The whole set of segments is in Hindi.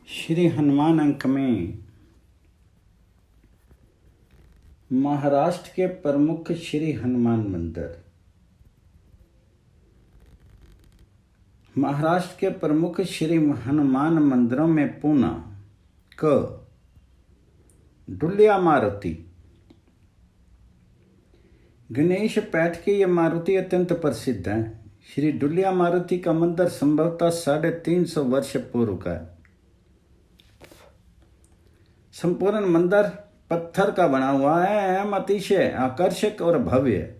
श्री हनुमान अंक में महाराष्ट्र के प्रमुख श्री हनुमान मंदिर। महाराष्ट्र के प्रमुख श्री हनुमान मंदिरों में पूना क डुलिया मारुति। गणेश पैठ के ये मारुति अत्यंत प्रसिद्ध है। श्री डुलिया मारुति का मंदिर संभवतः 350 वर्ष पूर्व का है। संपूर्ण मंदिर पत्थर का बना हुआ है एवं अतिशय आकर्षक और भव्य।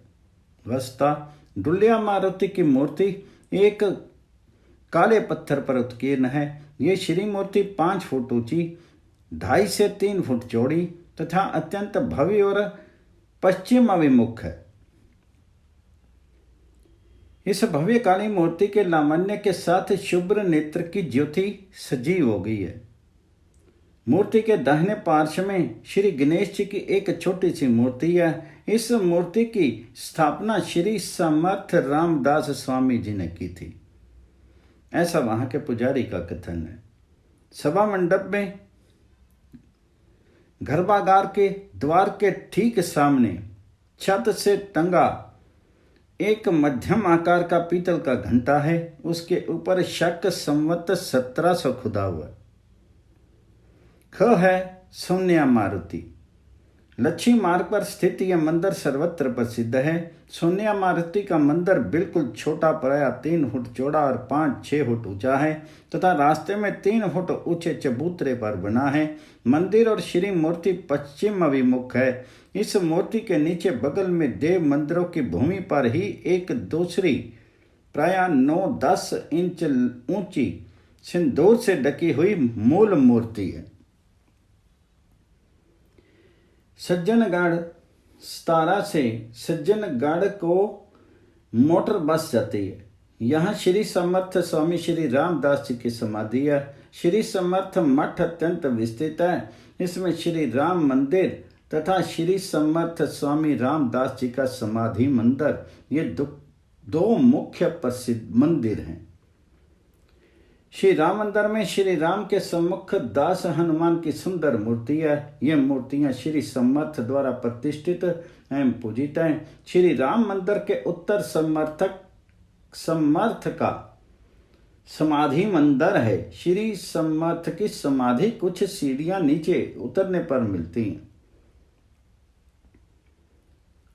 वस्तुतः डुलिया मारुति की मूर्ति एक काले पत्थर पर उत्कीर्ण है। ये श्री मूर्ति 5 फुट ऊंची, 2.5 से 3 फुट चौड़ी तथा अत्यंत भव्य और पश्चिम अभिमुख है। इस भव्य काली मूर्ति के लावण्य के साथ शुभ्र नेत्र की ज्योति सजीव हो गई है। मूर्ति के दाहिने पार्श्व में श्री गणेश जी की एक छोटी सी मूर्ति है। इस मूर्ति की स्थापना श्री समर्थ रामदास स्वामी जी ने की थी, ऐसा वहां के पुजारी का कथन है। सभा मंडप में गर्भागार के द्वार के ठीक सामने छत से टंगा एक मध्यम आकार का पीतल का घंटा है। उसके ऊपर शक संवत 1700 खुदा हुआ है। ख है सोनिया मारुति। लक्ष्मी मार्ग पर स्थित यह मंदिर सर्वत्र प्रसिद्ध है। सोनिया मारुति का मंदिर बिल्कुल छोटा, प्रायः 3 फुट चौड़ा और 5-6 फुट ऊंचा है तथा रास्ते में 3 फुट ऊंचे चबूतरे पर बना है। मंदिर और श्री मूर्ति पश्चिम अभिमुख है। इस मूर्ति के नीचे बगल में देव मंदिरों की भूमि पर ही एक दूसरी प्रायः 9-10 इंच ऊंची सिंदूर से ढकी हुई मूल मूर्ति है। सज्जनगढ़ सतारा से सज्जनगढ़ को मोटर बस जाती है। यहाँ श्री समर्थ स्वामी श्री रामदास जी की समाधि है। श्री समर्थ मठ अत्यंत विस्तृत है। इसमें श्री राम मंदिर तथा श्री समर्थ स्वामी रामदास जी का समाधि मंदिर, ये दो मुख्य प्रसिद्ध मंदिर हैं। श्री राम मंदिर में श्री राम के सम्मुख दास हनुमान की सुंदर मूर्ति है। ये मूर्तियां श्री समर्थ द्वारा प्रतिष्ठित एवं पूजित हैं। श्री राम मंदिर के उत्तर समर्थ का समाधि मंदिर है। श्री समर्थ की समाधि कुछ सीढ़ियां नीचे उतरने पर मिलती हैं।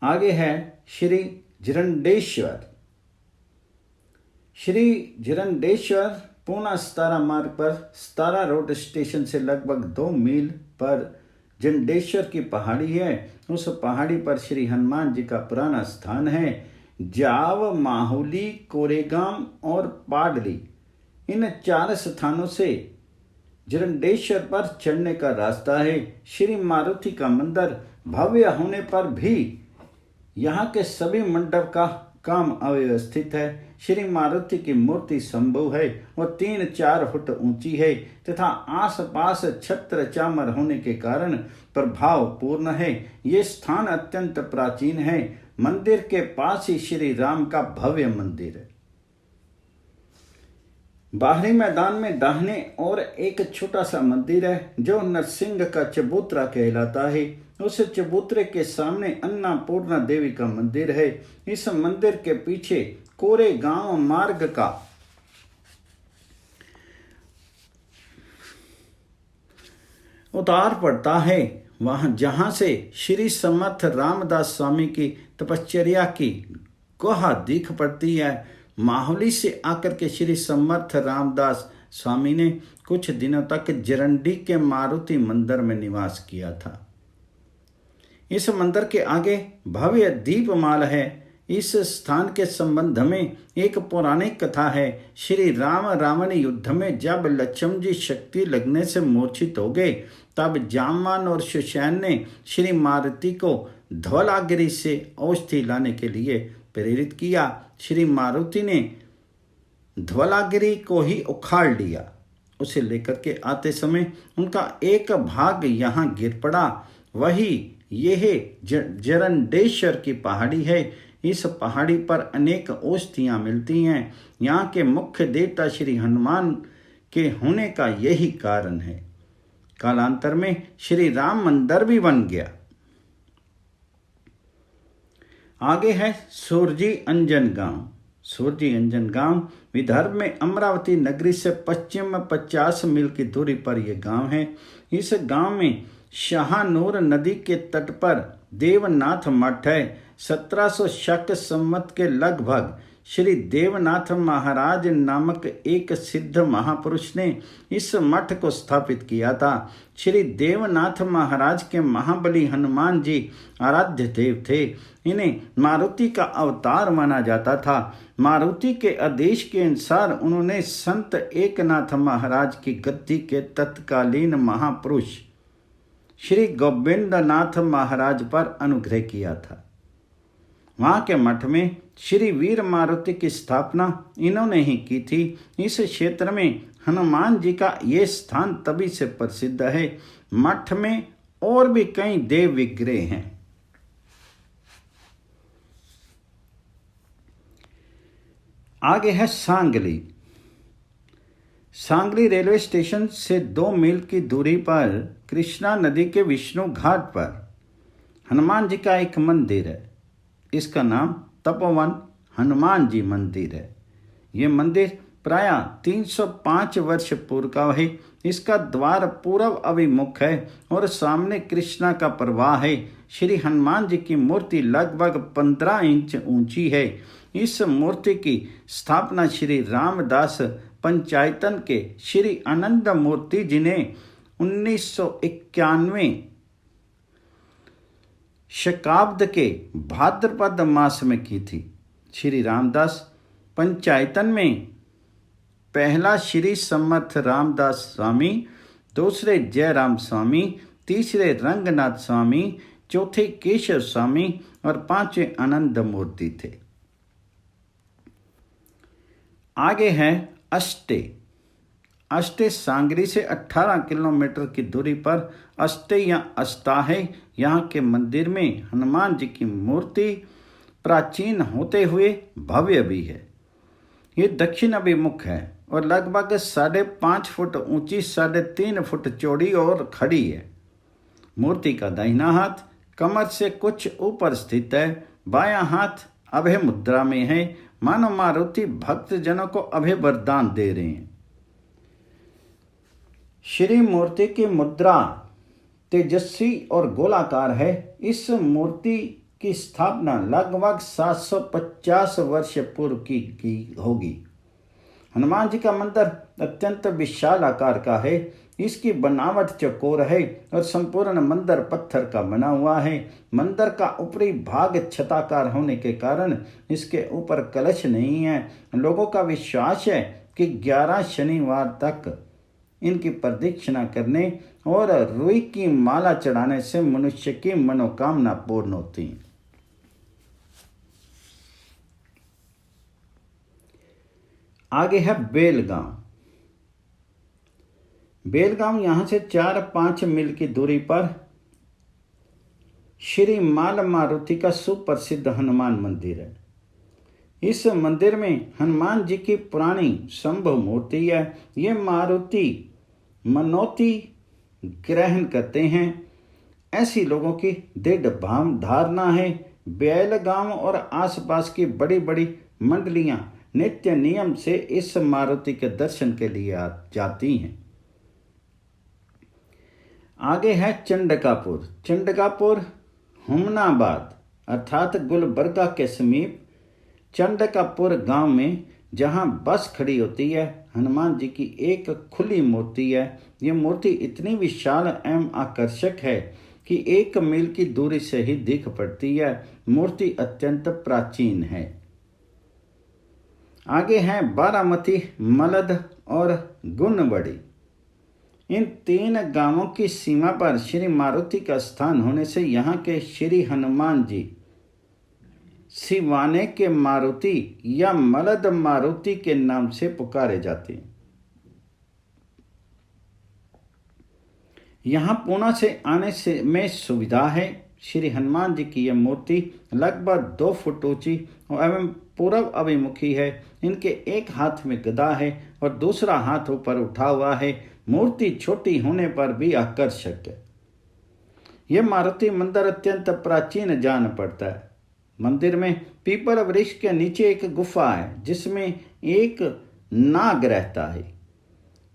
आगे है श्री जरंडेश्वर। श्री जरंडेश्वर पूना सतारा मार्ग पर सतारा रोड स्टेशन से लगभग 2 मील पर जंडेश्वर की पहाड़ी है। उस पहाड़ी पर श्री हनुमान जी का पुराना स्थान है। जाव, माहुली, कोरेगाम और पाडली, इन 4 स्थानों से जरंडेश्वर पर चढ़ने का रास्ता है। श्री मारुति का मंदिर भव्य होने पर भी यहाँ के सभी मंडप का काम अव्यवस्थित है। श्री मारुति की मूर्ति संभव है और 3-4 फुट ऊंची है तथा आसपास छत्र चामर होने के कारण प्रभाव पूर्ण है। ये स्थान अत्यंत प्राचीन है। मंदिर के पास ही श्री राम का भव्य मंदिर है। बाहरी मैदान में दाहिने और एक छोटा सा मंदिर है जो नरसिंह का चबूतरा कहलाता है। उस चबूतरे के सामने अन्नपूर्णा देवी का मंदिर है। इस मंदिर के पीछे कोरेगांव मार्ग का उतार पड़ता है, वहां जहां से श्री समर्थ रामदास स्वामी की तपश्चर्या की गुहा दिख पड़ती है। माहुली से आकर के श्री समर्थ रामदास स्वामी ने कुछ दिनों तक जरंडी के मारुति मंदिर में निवास किया था। इस मंदिर के आगे भव्य दीपमाल है। इस स्थान के संबंध में एक पौराणिक कथा है। श्री राम रावण युद्ध में जब लक्ष्मण जी शक्ति लगने से मूर्छित हो गए, तब जामवान और सुसैन ने श्री मारुति को धवलागिरी से औषधि लाने के लिए प्रेरित किया। श्री मारुति ने धवलागिरी को ही उखाड़ लिया। उसे लेकर के आते समय उनका एक भाग यहाँ गिर पड़ा। वही यह जरंडेश्वर की पहाड़ी है। इस पहाड़ी पर अनेक औषधियाँ मिलती हैं। यहाँ के मुख्य देवता श्री हनुमान के होने का यही कारण है। कालांतर में श्री राम मंदिर भी बन गया। आगे है सूरजी अंजन गांव। सूरजी अंजन गांव विदर्भ में अमरावती नगरी से पश्चिम में 50 मील की दूरी पर यह गांव है। इस गांव में शाहनूर नदी के तट पर देवनाथ मठ है। 1700 शक संवत के लगभग श्री देवनाथ महाराज नामक एक सिद्ध महापुरुष ने इस मठ को स्थापित किया था। श्री देवनाथ महाराज के महाबली हनुमान जी आराध्य देव थे। इन्हें मारुति का अवतार माना जाता था। मारुति के आदेश के अनुसार उन्होंने संत एकनाथ महाराज की गद्दी के तत्कालीन महापुरुष श्री गोविंदनाथ महाराज पर अनुग्रह किया था। वहाँ के मठ में श्री वीर मारुति की स्थापना इन्होंने ही की थी। इस क्षेत्र में हनुमान जी का ये स्थान तभी से प्रसिद्ध है। मठ में और भी कई देव विग्रह हैं। आगे है सांगली। सांगली रेलवे स्टेशन से 2 मील की दूरी पर कृष्णा नदी के विष्णु घाट पर हनुमान जी का एक मंदिर है। इसका नाम तपोवन हनुमान जी मंदिर है। ये मंदिर प्राय 305 वर्ष पूर्व का है। इसका द्वार पूर्व अभिमुख है और सामने कृष्णा का प्रवाह है। श्री हनुमान जी की मूर्ति लगभग 15 इंच ऊंची है। इस मूर्ति की स्थापना श्री रामदास पंचायतन के श्री आनंद मूर्ति जी ने 1991 शकाब्द के भाद्रपद मास में की थी। श्री रामदास पंचायतन में पहला श्री समर्थ रामदास स्वामी, दूसरे जयराम स्वामी, तीसरे रंगनाथ स्वामी, चौथे केशव स्वामी और पांचवें आनंद मूर्ति थे। आगे है अस्टे। अस्टे सांगरी से 18 किलोमीटर की दूरी पर अस्टे या अस्ता है। यहाँ के मंदिर में हनुमान जी की मूर्ति प्राचीन होते हुए भव्य भी है। ये दक्षिण अभिमुख है और लगभग 5.5 फुट ऊंची, 3.5 फुट चौड़ी और खड़ी है। मूर्ति का दाहिना हाथ कमर से कुछ ऊपर स्थित है। बायां हाथ अभय मुद्रा में है, मानो मारुति भक्तजनों को अभय वरदान दे रहे हैं। श्री मूर्ति की मुद्रा तेजस्वी और गोलाकार है। इस मूर्ति की स्थापना लगभग 750 वर्ष पूर्व की होगी। हनुमान जी का मंदिर अत्यंत विशाल आकार का है। इसकी बनावट चौकोर है और संपूर्ण मंदिर पत्थर का बना हुआ है। मंदिर का ऊपरी भाग छताकार होने के कारण इसके ऊपर कलश नहीं है। लोगों का विश्वास है कि 11 शनिवार तक इनकी प्रदक्षिणा करने और रुई की माला चढ़ाने से मनुष्य की मनोकामना पूर्ण होती है। आगे है बेलगांव। बेलगांव यहाँ से 4-5 मील की दूरी पर श्री माल मारुति का सुप्रसिद्ध हनुमान मंदिर है। इस मंदिर में हनुमान जी की पुरानी संभव मूर्ति है। ये मारुति मनौती ग्रहण करते हैं, ऐसी लोगों की दृढ़ भाव धारणा है। बेलगांव और आसपास की बड़ी बड़ी मंडलियां नित्य नियम से इस मारुति के दर्शन के लिए जाती हैं। आगे है चंडकापुर। चंडकापुर हुमनाबाद अर्थात गुलबर्गा के समीप चंडकापुर गांव में जहां बस खड़ी होती है, हनुमान जी की एक खुली मूर्ति है। ये मूर्ति इतनी विशाल एवं आकर्षक है कि 1 मील की दूरी से ही दिख पड़ती है। मूर्ति अत्यंत प्राचीन है। आगे हैं बारामती, मलद और गुणवड़ी। इन 3 गांवों की सीमा पर श्री मारुति का स्थान होने से यहाँ के श्री हनुमान जी सिवाने के मारुति या मलद मारुति के नाम से पुकारे जाते हैं। यहाँ पूना से आने से में सुविधा है। श्री हनुमान जी की यह मूर्ति लगभग 2 फुट ऊंची एवं पूर्व अभिमुखी है इनके एक हाथ में गदा है और दूसरा हाथ ऊपर उठा हुआ है। मूर्ति छोटी होने पर भी आकर्षक है। यह मारुति मंदिर अत्यंत प्राचीन जान पड़ता है। मंदिर में पीपल वृक्ष के नीचे एक गुफा है जिसमें एक नाग रहता है।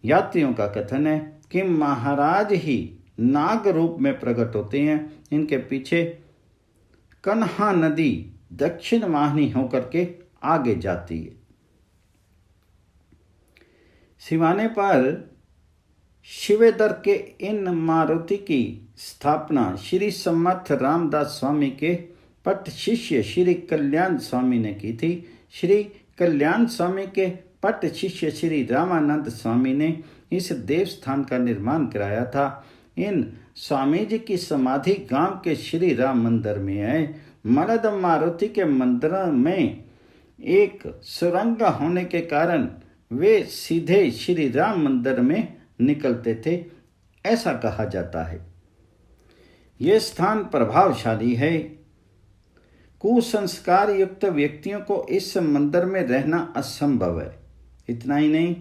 यात्रियों का कथन है कि महाराज ही नाग रूप में प्रकट होते हैं। इनके पीछे कन्हा नदी दक्षिण वाहिनी होकर के आगे जाती है। सिवाने पर शिवेदर के इन मारुति की स्थापना श्री समर्थ रामदास स्वामी के पट शिष्य श्री कल्याण स्वामी ने की थी। श्री कल्याण स्वामी के पट शिष्य श्री रामानंद स्वामी ने इस देवस्थान का निर्माण कराया था। इन स्वामी जी की समाधि गांव के श्री राम मंदिर में है। मरद मारुति के मंदिर में एक सुरंग होने के कारण वे सीधे श्री राम मंदिर में निकलते थे, ऐसा कहा जाता है। ये स्थान प्रभावशाली है। कुसंस्कार युक्त व्यक्तियों को इस मंदिर में रहना असंभव है। इतना ही नहीं,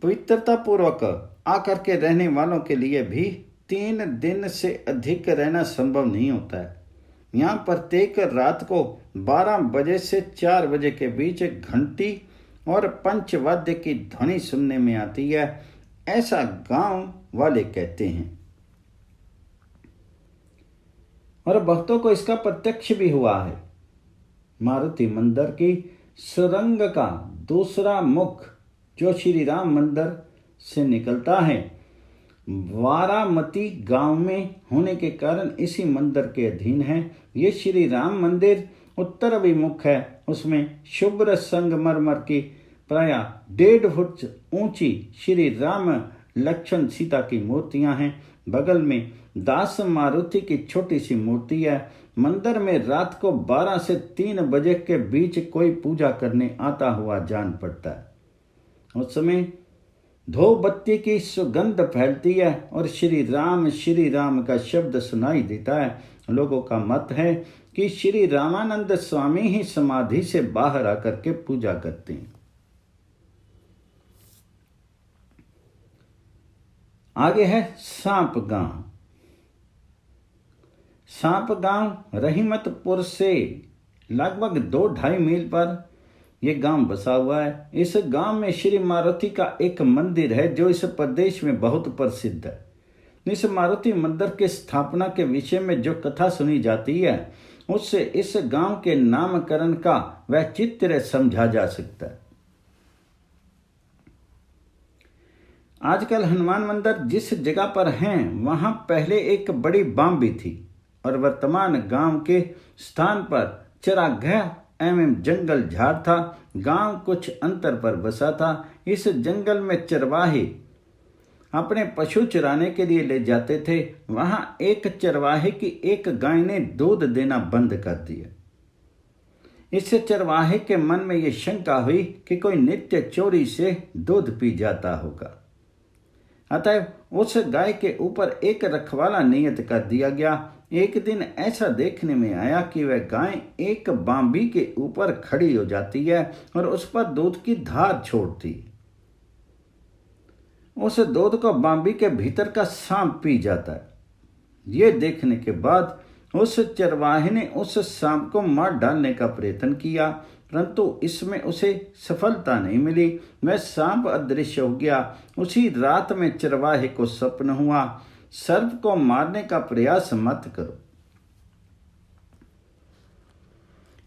पवित्रता पूर्वक आकर के रहने वालों के लिए भी 3 दिन से अधिक रहना संभव नहीं होता है। यहाँ प्रत्येक रात को 12 बजे से 4 बजे के बीच घंटी और पंचवाद्य की ध्वनि सुनने में आती है, ऐसा गांव वाले कहते हैं। और भक्तों को इसका प्रत्यक्ष भी हुआ है। मारुति मंदिर की सुरंग का दूसरा मुख जो श्री राम मंदिर से निकलता है, वारामती गांव में होने के कारण इसी मंदिर के अधीन है। ये श्री राम मंदिर उत्तर अभिमुख है। उसमें शुभ्र संगमरमर की प्राय 1.5 फुट ऊंची श्री राम लक्ष्मण सीता की मूर्तियां हैं। बगल में दास मारुति की छोटी सी मूर्ति है। मंदिर में रात को 12 से 3 बजे के बीच कोई पूजा करने आता हुआ जान पड़ता है। उस समय धूप बत्ती की सुगंध फैलती है और श्री राम का शब्द सुनाई देता है। लोगों का मत है कि श्री रामानंद स्वामी ही समाधि से बाहर आकर के पूजा करते हैं। आगे है सांप गांव। सांप गांव रहीमतपुर से लगभग 2-2.5 मील पर यह गांव बसा हुआ है। इस गांव में श्री मारुति का एक मंदिर है जो इस प्रदेश में बहुत प्रसिद्ध है। इस मारुति मंदिर के स्थापना के विषय में जो कथा सुनी जाती है उससे इस गांव के नामकरण का वैचित्र्य समझा जा सकता है। आजकल हनुमान मंदिर जिस जगह पर हैं वहां पहले एक बड़ी बांबी थी और वर्तमान गांव के स्थान पर चरागाह एवं जंगल झाड़ था। गांव कुछ अंतर पर बसा था। इस जंगल में चरवाहे अपने पशु चराने के लिए ले जाते थे। वहां एक चरवाहे की एक गाय ने दूध देना बंद कर दिया। इससे चरवाहे के मन में यह शंका हुई कि कोई नित्य चोरी से दूध पी जाता होगा। अतः उस गाय के ऊपर एक रखवाला नियत कर दिया गया। एक दिन ऐसा देखने में आया कि वह गाय एक बांबी के ऊपर खड़ी हो जाती है और उस पर दूध की धार छोड़ती। उस दूध को बांबी के भीतर का सांप पी जाता है। ये देखने के बाद उस चरवाहे ने उस सांप को मार डालने का प्रयत्न किया, परंतु इसमें उसे सफलता नहीं मिली। वह सांप अदृश्य हो गया। उसी रात में चरवाहे को स्वप्न हुआ, सर्प को मारने का प्रयास मत करो,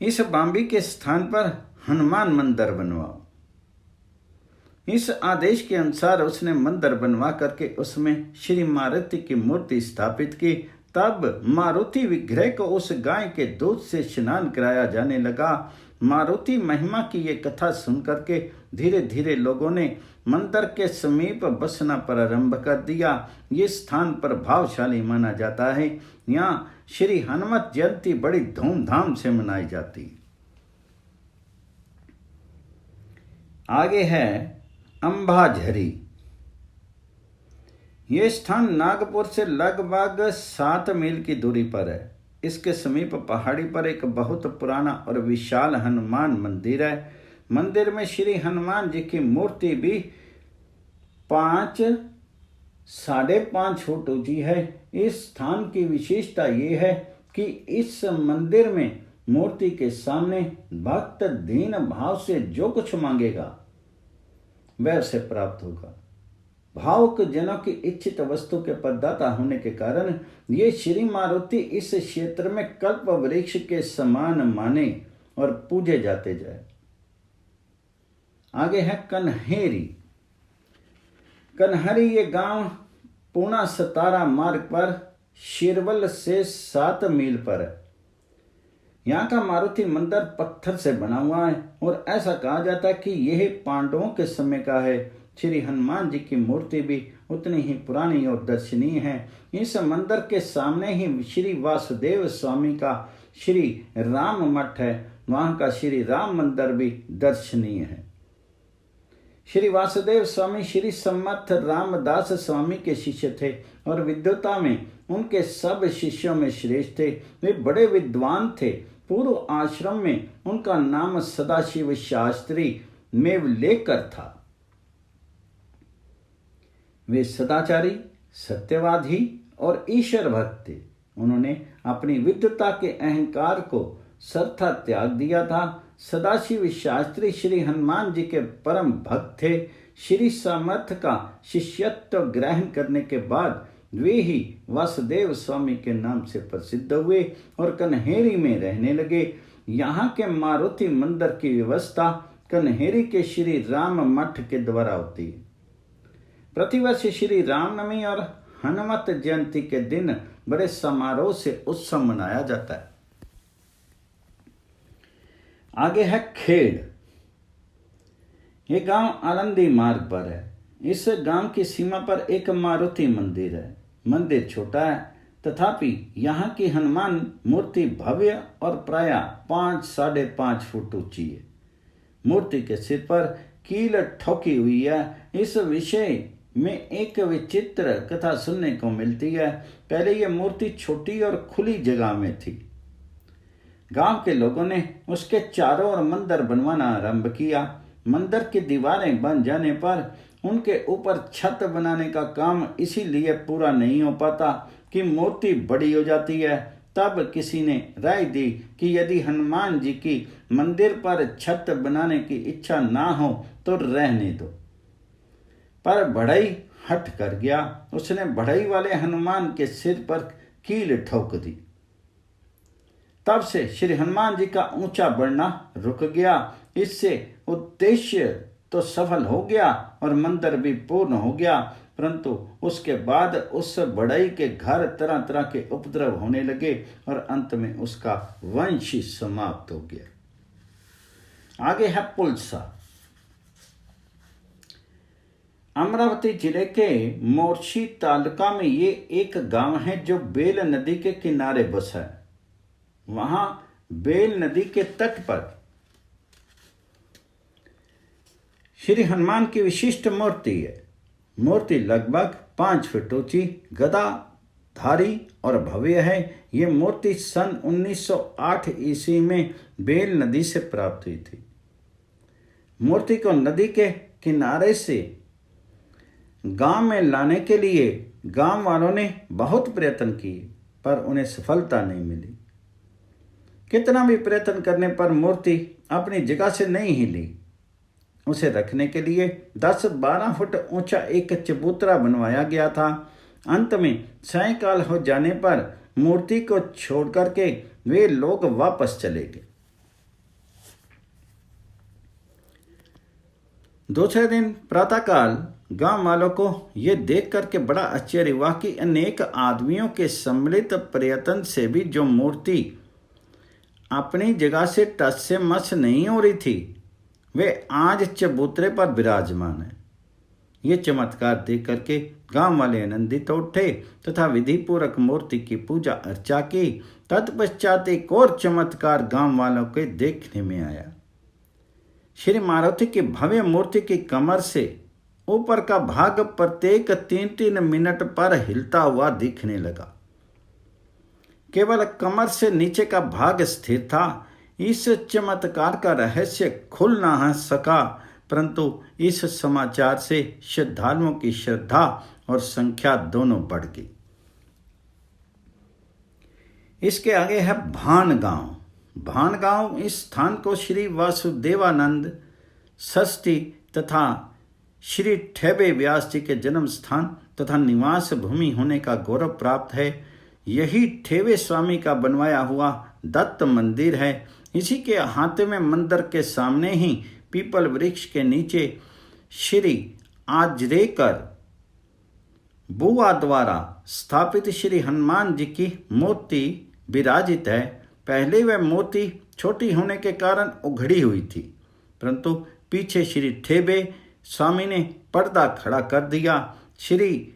इस बांबी के स्थान पर हनुमान मंदिर बनवाओ। इस आदेश के अनुसार उसने मंदिर बनवा करके उसमें श्री मारुति की मूर्ति स्थापित की। तब मारुति विग्रह को उस गाय के दूध से स्नान कराया जाने लगा। मारुति महिमा की ये कथा सुनकर के धीरे धीरे लोगों ने मंदिर के समीप बसना प्रारंभ कर दिया। ये स्थान प्रभावशाली माना जाता है। यहाँ श्री हनुमत जयंती बड़ी धूमधाम से मनाई जाती है। आगे है अंबाझरी। ये स्थान नागपुर से लगभग 7 मील की दूरी पर है। इसके समीप पहाड़ी पर एक बहुत पुराना और विशाल हनुमान मंदिर है। मंदिर में श्री हनुमान जी की मूर्ति भी 5.5 फुट ऊंची है। इस स्थान की विशेषता ये है कि इस मंदिर में मूर्ति के सामने भक्त दीन भाव से जो कुछ मांगेगा वह उसे प्राप्त होगा। भावुक जनों की इच्छित वस्तु के प्रदाता होने के कारण ये श्री मारुति इस क्षेत्र में कल्प वृक्ष के समान माने और पूजे जाते जाए। आगे है कन्हेरी। कन्हरी ये गांव पूना सतारा मार्ग पर शिरवल से 7 मील पर है। यहाँ का मारुति मंदिर पत्थर से बना हुआ है और ऐसा कहा जाता है कि यह पांडवों के समय का है। श्री हनुमान जी की मूर्ति भी उतनी ही पुरानी और दर्शनीय है। इस मंदिर के सामने ही श्री वासुदेव स्वामी का श्री राम मठ है। वहाँ का श्री राम मंदिर भी दर्शनीय है। श्री वासुदेव स्वामी श्री समर्थ रामदास स्वामी के शिष्य थे और विद्वता में उनके सब शिष्यों में श्रेष्ठ थे। वे बड़े विद्वान थे। पूर्व आश्रम में उनका नाम सदाशिव शास्त्री मेवलेकर था। वे सदाचारी, सत्यवादी और ईश्वर भक्त थे। उन्होंने अपनी विद्वता के अहंकार को सर्वथा त्याग दिया था। सदाशिव शास्त्री श्री हनुमान जी के परम भक्त थे। श्री समर्थ का शिष्यत्व ग्रहण करने के बाद वे ही वासुदेव स्वामी के नाम से प्रसिद्ध हुए और कन्हेरी में रहने लगे। यहाँ के मारुति मंदिर की व्यवस्था कन्हेरी के श्री राम मठ के द्वारा होती है। प्रतिवर्ष श्री रामनवमी और हनुमत जयंती के दिन बड़े समारोह से उत्सव मनाया जाता है। आगे है खेड़। ये गांव आनंदी मार्ग पर है। इस गांव की सीमा पर एक मारुति मंदिर है। मंदिर छोटा है, तथापि यहाँ की हनुमान मूर्ति भव्य और प्रायः 5-5.5 फुट ऊंची है। मूर्ति के सिर पर कील ठोकी हुई है। इस विषय में एक विचित्र कथा सुनने को मिलती है। पहले यह मूर्ति छोटी और खुली जगह में थी। गांव के लोगों ने उसके चारों ओर मंदिर बनवाना आरंभ किया। मंदिर की दीवारें बन जाने पर उनके ऊपर छत बनाने का काम इसीलिए पूरा नहीं हो पाता कि मूर्ति बड़ी हो जाती है। तब किसी ने राय दी कि यदि हनुमान जी की मंदिर पर छत बनाने की इच्छा ना हो तो रहने दो। पर बढ़ई हट कर गया। उसने बढ़ई वाले हनुमान के सिर पर कील ठोक दी। तब से श्री हनुमान जी का ऊंचा बढ़ना रुक गया। इससे उद्देश्य तो सफल हो गया और मंदिर भी पूर्ण हो गया, परंतु उसके बाद उस बढ़ई के घर तरह तरह के उपद्रव होने लगे और अंत में उसका वंश समाप्त हो गया। आगे है पुलसा। अमरावती जिले के मोर्शी तालुका में ये एक गांव है जो बेल नदी के किनारे बसा है। वहां बेल नदी के तट पर श्री हनुमान की विशिष्ट मूर्ति है। मूर्ति लगभग 5 फीट ऊंची, गदा धारी और भव्य है। ये मूर्ति सन 1908 ईस्वी में बेल नदी से प्राप्त हुई थी। मूर्ति को नदी के किनारे से गांव में लाने के लिए गांव वालों ने बहुत प्रयत्न किए, पर उन्हें सफलता नहीं मिली। कितना भी प्रयत्न करने पर मूर्ति अपनी जगह से नहीं हिली। उसे रखने के लिए 10-12 फुट ऊंचा एक चबूतरा बनवाया गया था। अंत में सायंकाल हो जाने पर मूर्ति को छोड़ करके वे लोग वापस चले गए। दूसरे दिन प्रातःकाल गांव वालों को यह देख करके बड़ा आश्चर्य हुआ कि अनेक आदमियों के सम्मिलित प्रयत्न से भी जो मूर्ति अपनी जगह से टस से मस नहीं हो रही थी, वे आज चबूतरे पर विराजमान है। ये चमत्कार देख करके गांव वाले आनंदित उठे तथा विधि पूर्वक मूर्ति की पूजा अर्चा की। तत्पश्चात एक और चमत्कार गांव वालों के देखने में आया। श्री मारुति की भव्य मूर्ति की कमर से ऊपर का भाग प्रत्येक 3-3 मिनट पर हिलता हुआ दिखने लगा। केवल कमर से नीचे का भाग स्थिर था। इस चमत्कार का रहस्य खुल ना सका, परंतु इस समाचार से श्रद्धालुओं की श्रद्धा और संख्या दोनों बढ़ गई। इसके आगे है भानगांव। भानगांव इस स्थान को श्री वासुदेवानंद षष्ठी तथा श्री ठेबे व्यास जी के जन्म स्थान तथा निवास भूमि होने का गौरव प्राप्त है। यही ठेबे स्वामी का बनवाया हुआ दत्त मंदिर है। इसी के हाथे में मंदिर के सामने ही पीपल वृक्ष के नीचे श्री आजरेकर बुआ द्वारा स्थापित श्री हनुमान जी की मूर्ति विराजित है। पहले वह मूर्ति छोटी होने के कारण उघड़ी हुई थी, परंतु पीछे श्री ठेबे स्वामी ने पर्दा खड़ा कर दिया। श्री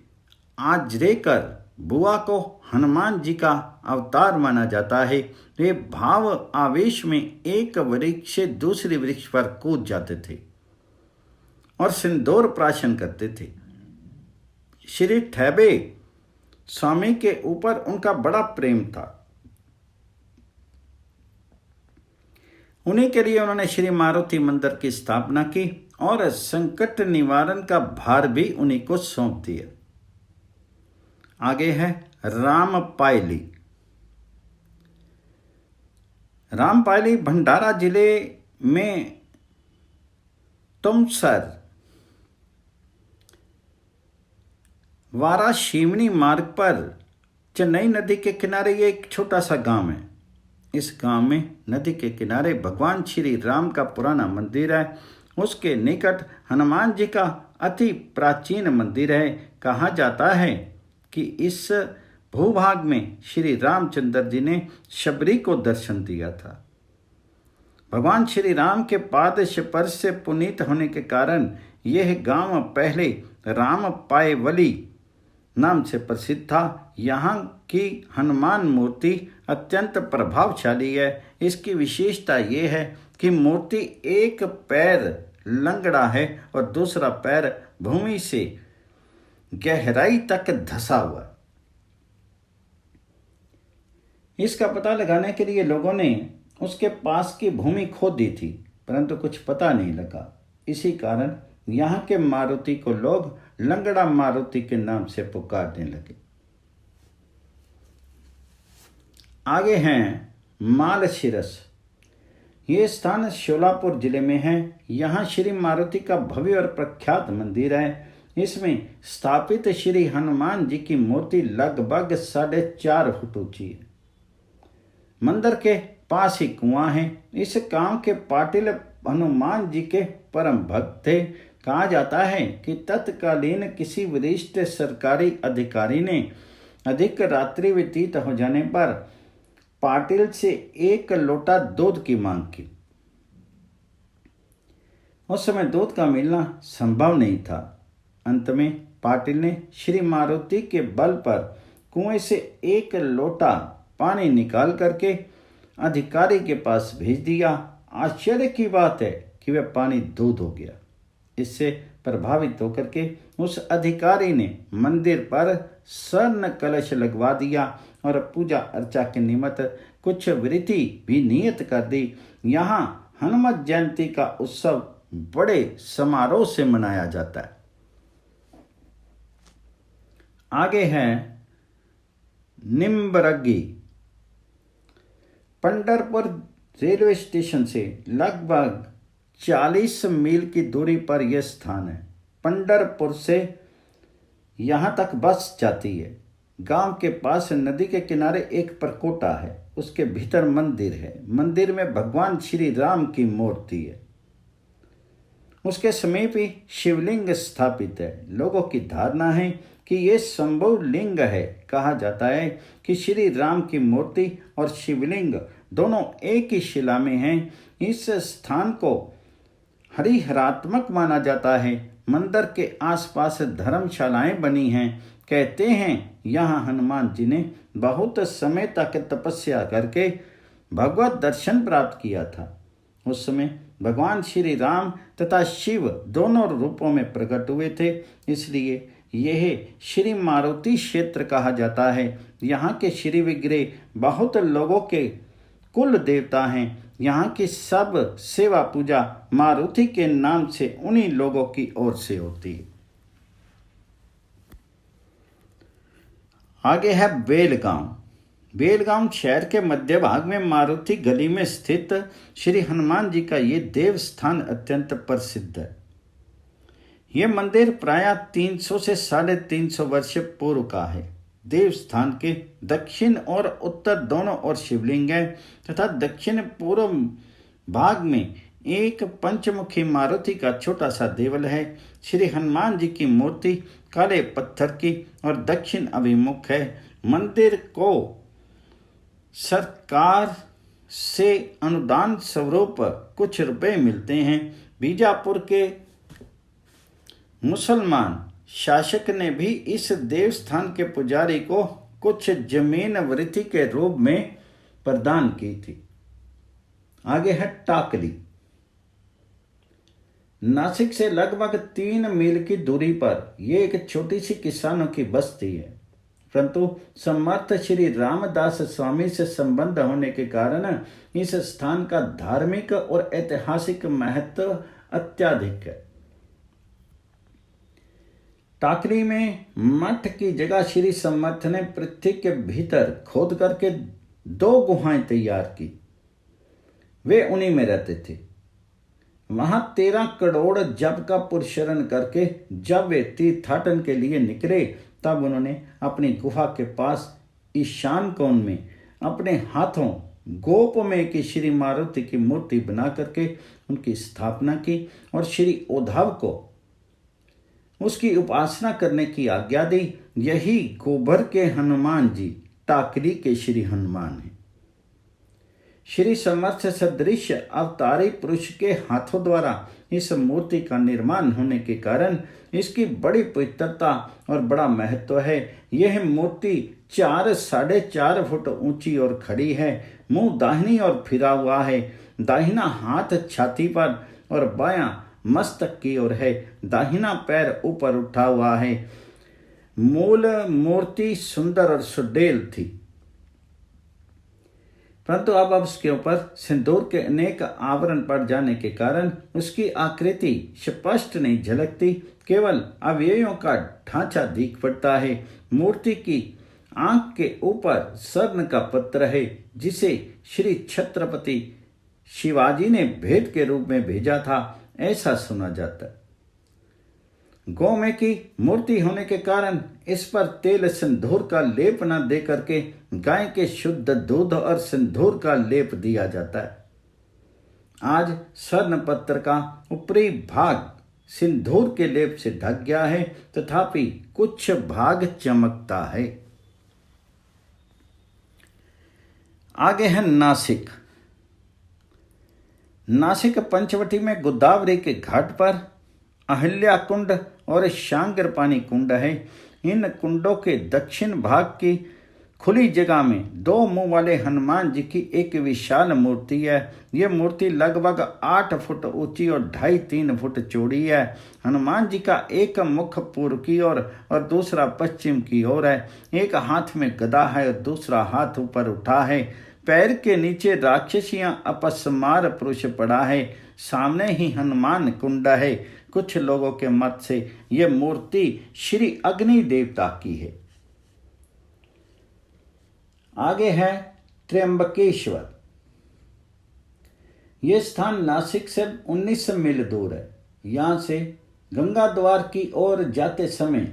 आजरेकर बुआ को हनुमान जी का अवतार माना जाता है। वे भाव आवेश में एक वृक्ष से दूसरे वृक्ष पर कूद जाते थे और सिंदूर प्राशन करते थे। श्री ठेबे स्वामी के ऊपर उनका बड़ा प्रेम था। उन्हीं के लिए उन्होंने श्री मारुति मंदिर की स्थापना की और संकट निवारण का भार भी उन्हीं को सौंप दिया। आगे है रामपायली। रामपायली भंडारा जिले में तुमसर वाराशिवनी मार्ग पर चेन्नई नदी के किनारे ये एक छोटा सा गांव है। इस गांव में नदी के किनारे भगवान श्री राम का पुराना मंदिर है। उसके निकट हनुमान जी का अति प्राचीन मंदिर है। कहा जाता है कि इस भूभाग में श्री रामचंद्र जी ने शबरी को दर्शन दिया था। भगवान श्री राम के पाद स्पर्श से पुनीत होने के कारण यह गांव पहले रामपायवली नाम से प्रसिद्ध था। यहाँ की हनुमान मूर्ति अत्यंत प्रभावशाली है। इसकी विशेषता यह है कि मूर्ति एक पैर लंगड़ा है और दूसरा पैर भूमि से गहराई तक धंसा हुआ। इसका पता लगाने के लिए लोगों ने उसके पास की भूमि खोद दी थी, परंतु कुछ पता नहीं लगा। इसी कारण यहाँ के मारुति को लोग लंगड़ा मारुति के नाम से पुकारने लगे। आगे हैं मालशिरस। ये स्थान शोलापुर जिले में है। यहाँ श्री मारुति का भव्य और प्रख्यात मंदिर है। इसमें स्थापित श्री हनुमान जी की मूर्ति लगभग 4.5 फुट ऊंची है। मंदिर के पास ही कुआं है। इस गांव के पाटिल हनुमान जी के परम भक्त थे। कहा जाता है कि तत्कालीन किसी वरिष्ठ सरकारी अधिकारी ने अधिक रात्रि व्यतीत हो जाने पर पाटिल से 1 लोटा दूध की मांग की। उस समय दूध का मिलना संभव नहीं था। अंत में पाटिल ने श्री मारुति के बल पर कुएं से 1 लोटा पानी निकाल करके अधिकारी के पास भेज दिया। आश्चर्य की बात है कि वह पानी दूध हो गया। इससे प्रभावित होकर के उस अधिकारी ने मंदिर पर स्वर्ण कलश लगवा दिया और पूजा अर्चा के निमित्त कुछ वृत्ति भी नियत कर दी। यहाँ हनुमत जयंती का उत्सव बड़े समारोह से मनाया जाता है। आगे है निम्बरगी। पंढरपुर रेलवे स्टेशन से लगभग 40 मील की दूरी पर यह स्थान है। पंढरपुर से यहाँ तक बस जाती है। गांव के पास नदी के किनारे एक परकोटा है। उसके भीतर मंदिर है। मंदिर में भगवान श्री राम की मूर्ति है। उसके समीप ही शिवलिंग स्थापित है। लोगों की धारणा है कि यह संभव लिंग है। कहा जाता है कि श्री राम की मूर्ति और शिवलिंग दोनों एक ही शिला में हैं। इस स्थान को हरिहरात्मक माना जाता है। मंदिर के आसपास धर्मशालाएं बनी हैं। कहते हैं यहाँ हनुमान जी ने बहुत समय तक तपस्या करके भगवत दर्शन प्राप्त किया था। उस समय भगवान श्री राम तथा शिव दोनों रूपों में प्रकट हुए थे। इसलिए यह श्री मारुति क्षेत्र कहा जाता है। यहाँ के श्री विग्रह बहुत लोगों के कुल देवता हैं। यहाँ की सब सेवा पूजा मारुति के नाम से उन्हीं लोगों की ओर से होती है। आगे है बेलगांव। बेलगांव शहर के मध्य भाग में मारुति गली में स्थित श्री हनुमान जी का ये देव स्थान अत्यंत प्रसिद्ध है। यह मंदिर प्रायः 300 से 350 वर्ष पूर्व का है। देव स्थान के दक्षिण और उत्तर दोनों ओर शिवलिंग है तथा दक्षिण पूर्व भाग में एक पंचमुखी मारुति का छोटा सा देवल है। श्री हनुमान जी की मूर्ति काले पत्थर की और दक्षिण अभिमुख है। मंदिर को सरकार से अनुदान स्वरूप कुछ रुपए मिलते हैं। बीजापुर के मुसलमान शासक ने भी इस देवस्थान के पुजारी को कुछ जमीन वृत्ति के रूप में प्रदान की थी। आगे है टाकली। नासिक से लगभग 3 मील की दूरी पर यह एक छोटी सी किसानों की बस्ती है, परंतु समर्थ श्री रामदास स्वामी से संबंध होने के कारण इस स्थान का धार्मिक और ऐतिहासिक महत्व अत्यधिक है। टाकरी में मठ की जगह श्री समर्थ ने पृथ्वी के भीतर खोद करके 2 गुहाएं तैयार की। वे उन्हीं में रहते थे। वहां 13 करोड़ जप का पुरस्मरण करके जब वे तीर्थाटन के लिए निकले तब उन्होंने अपनी गुफा के पास ईशान कोण में अपने हाथों गोप में की श्री मारुति की मूर्ति बना करके उनकी स्थापना की और श्री उद्धव को उसकी उपासना करने की आज्ञा दी। यही गोबर के हनुमान जी टाकरी के श्री हनुमान हैं। श्री समर्थ सदृश अवतारी पुरुष के हाथों द्वारा इस मूर्ति का निर्माण होने के कारण इसकी बड़ी पवित्रता और बड़ा महत्व है। यह मूर्ति 4-4.5 फुट ऊंची और खड़ी है। मुंह दाहिनी ओर फिरा हुआ है। दाहिना हाथ छाती पर और बायां मस्तक की ओर है। दाहिना पैर ऊपर उठा हुआ है। मूल मूर्ति सुंदर और सुडौल थी, परंतु अब उसके ऊपर सिंदूर के अनेक आवरण पड़ जाने के कारण उसकी आकृति स्पष्ट नहीं झलकती, केवल अवयवों का ढांचा दिख पड़ता है। मूर्ति की आंख के ऊपर स्वर्ण का पत्र है, जिसे श्री छत्रपति शिवाजी ने भेंट के रूप में भेजा था, ऐसा सुना जाता है। गौमे की मूर्ति होने के कारण इस पर तेल सिंदूर का लेप न दे करके गाय के शुद्ध दूध और सिंदूर का लेप दिया जाता है। आज स्वर्ण पत्र का ऊपरी भाग सिंदूर के लेप से ढक गया है, तथापि कुछ भाग चमकता है। आगे है नासिक। नासिक पंचवटी में गोदावरी के घाट पर अहिल्या कुंड और शांगर पानी कुंड है। इन कुंडों के दक्षिण भाग की खुली जगह में 2 मुंह वाले हनुमान जी की एक विशाल मूर्ति है। यह मूर्ति लगभग 8 फुट ऊंची और 2.5-3 फुट चौड़ी है। हनुमान जी का एक मुख पूर्व की ओर और दूसरा पश्चिम की ओर है। एक हाथ में गदा है और दूसरा हाथ ऊपर उठा है। पैर के नीचे राक्षसियां अपस्मार पुरुष पड़ा है। सामने ही हनुमान कुंड है। कुछ लोगों के मत से यह मूर्ति श्री अग्नि देवता की है। आगे है त्र्यंबकेश्वर। यह स्थान नासिक से 19 मील दूर है। यहां से गंगा द्वार की ओर जाते समय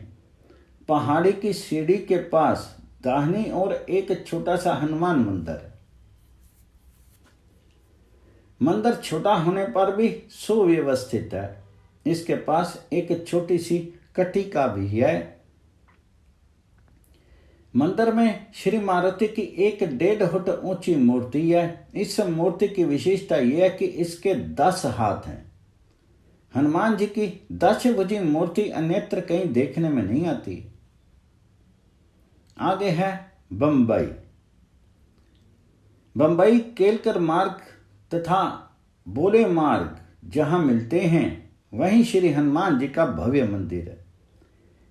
पहाड़ी की सीढ़ी के पास दाहिनी ओर एक छोटा सा हनुमान मंदिर है। मंदिर छोटा होने पर भी सुव्यवस्थित है। इसके पास एक छोटी सी कटिका भी है। मंदिर में श्री मारुति की 1.5 फुट ऊंची मूर्ति है। इस मूर्ति की विशेषता यह है कि इसके 10 हाथ हैं। हनुमान जी की 10 भुजी मूर्ति अन्यत्र कहीं देखने में नहीं आती। आगे है बंबई। बंबई केलकर मार्ग तथा बोले मार्ग जहां मिलते हैं, वहीं श्री हनुमान जी का भव्य मंदिर है।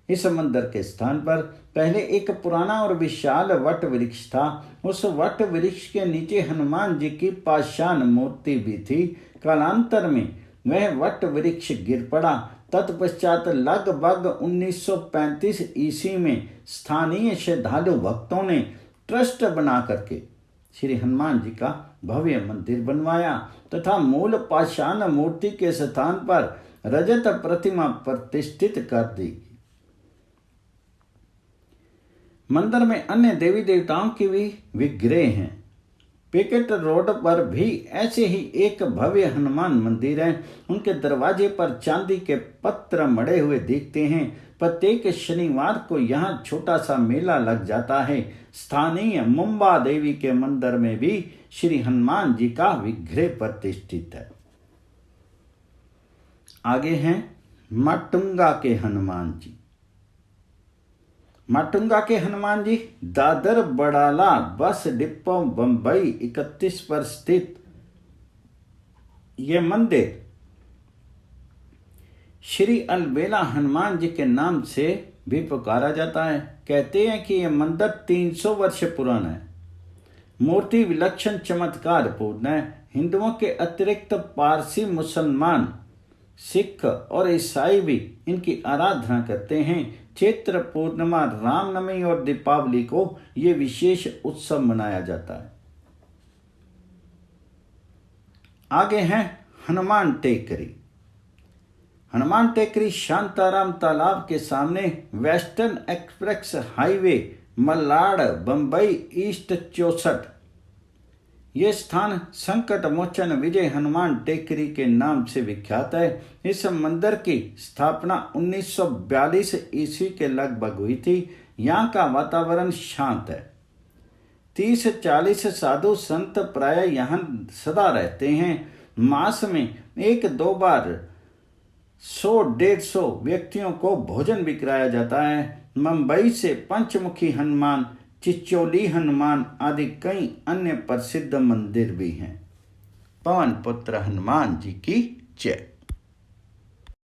इस मंदिर के स्थान पर पहले एक पुराना और विशाल वट वृक्ष था। उस वट वृक्ष के नीचे हनुमान जी की पाषाण मूर्ति भी थी। कालांतर में वह वट वृक्ष गिर पड़ा। तत्पश्चात लगभग 1935 ईस्वी में स्थानीय श्रद्धालु भक्तों ने ट्रस्ट बना करके श्री हनुमान जी का भव्य मंदिर बनवाया तथा मूल पाषाण मूर्ति के स्थान पर रजत प्रतिमा प्रतिष्ठित कर दी। मंदिर में अन्य देवी देवताओं के भी विग्रह हैं। पिकेट रोड पर भी ऐसे ही एक भव्य हनुमान मंदिर है। उनके दरवाजे पर चांदी के पत्र मड़े हुए दिखते हैं। प्रत्येक शनिवार को यहाँ छोटा सा मेला लग जाता है। स्थानीय मुंबा देवी के मंदिर में भी श्री हनुमान जी का विग्रह प्रतिष्ठित है। आगे हैं माटुंगा के हनुमान जी। माटुंगा के हनुमान जी दादर बड़ाला बस डिपो बंबई 31 पर स्थित यह मंदिर श्री अलबेला हनुमान जी के नाम से भी पुकारा जाता है। कहते हैं कि यह मंदिर 300 वर्ष पुराना है। मूर्ति विलक्षण चमत्कार पूर्ण है। हिंदुओं के अतिरिक्त पारसी, मुसलमान, सिख और ईसाई भी इनकी आराधना करते हैं। चैत्र पूर्णिमा, रामनवमी और दीपावली को ये विशेष उत्सव मनाया जाता है। आगे हैं हनुमान टेकरी। हनुमान टेकरी शांताराम तालाब के सामने western express highway Malad Bombay east 64। यह स्थान संकट मोचन विजय हनुमान टेकरी के नाम से विख्यात है। इस मंदिर की स्थापना 1942 ईस्वी के लगभग हुई थी। यहाँ का वातावरण शांत है। 30-40 साधु संत प्राय यहाँ सदा रहते हैं। मास में 1-2 बार 100-150 व्यक्तियों को भोजन भी कराया जाता है। मुंबई से पंचमुखी हनुमान, चिचोली हनुमान आदि कई अन्य प्रसिद्ध मंदिर भी हैं। पवन पुत्र हनुमान जी की जय।